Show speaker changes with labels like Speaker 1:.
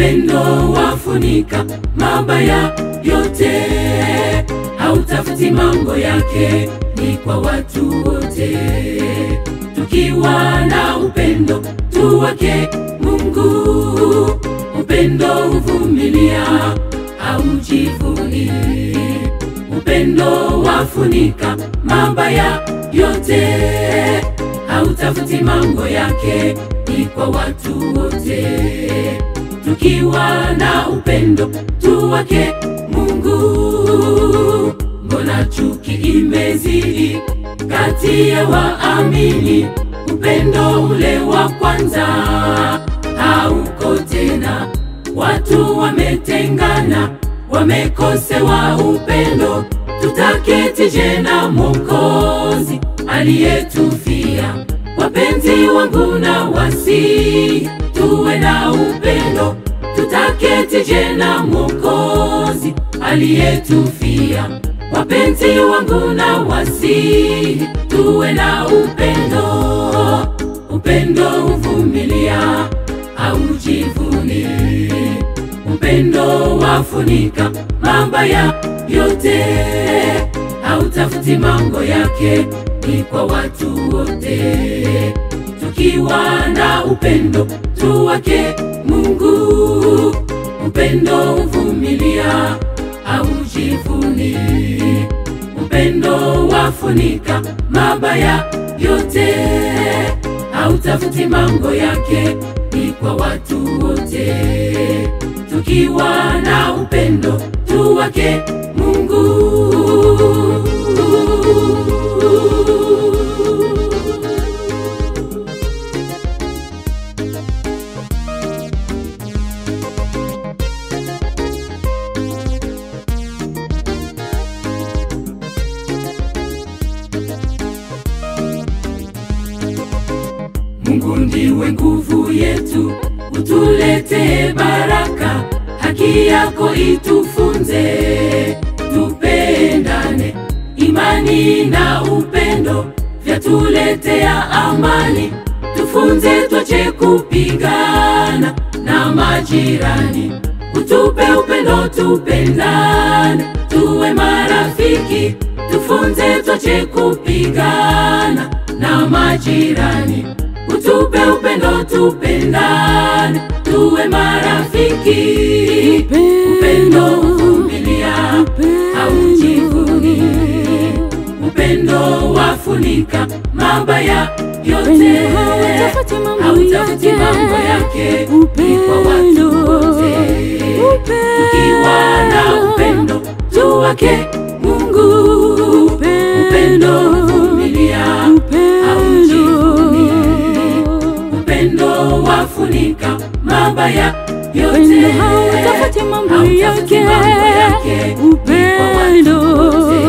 Speaker 1: upendo wafunika mabaya yote, hautafuti mambo yake, ni kwa watu wote. Tukiwa na upendo tu wake Mungu, upendo huvumilia, haujivuni. Upendo wafunika mabaya yote, hautafuti mambo yake, ni kwa watu wote. Tukiwa na upendo tu wake Mungu, mbona chuki imezidi kati ya waamini? Upendo ule wa kwanza hauko tena, watu wametengana, wamekosewa upendo. Tutaketije na Mwokozi aliyetufia? Wapenzi wangu na wasi, tuwe na upendo. Tutaketije na Mwokozi aliyetufia? Wapenzi wangu na wasi, tuwe na upendo. Upendo huvumilia, haujivuni. Upendo wafunika mabaya yote, hautafuti mambo yake, ni kwa watu wote. Tukiwa na upendo tu wake Mungu, upendo huvumilia, haujivuni. Upendo wafunika mabaya yote, hautafuti mambo yake, ni kwa watu wote. Tukiwa na upendo tu wake Mungu. Mungu ndiwe nguvu yetu, utulete baraka. Haki yako itufunze, tupendane. Imani na upendo vyatuletea amani. Tufunze tuache kupigana na majirani. Utupe upendo tupendane, tuwe marafiki. Tufunze tuache kupigana na majirani. Utupe upendo tupendane, tuwe marafiki. Upendo huvumilia, haujivuni. Upendo wafunika mabaya yote, hautafuti mambo yake, ni kwa watu wote. Tukiwa na upendo tu wake Mungu, upendo huvumilia, haujivuni. Upendo wafunika mabaya yote, hautafuti mambo yake, ni kwa watu wote.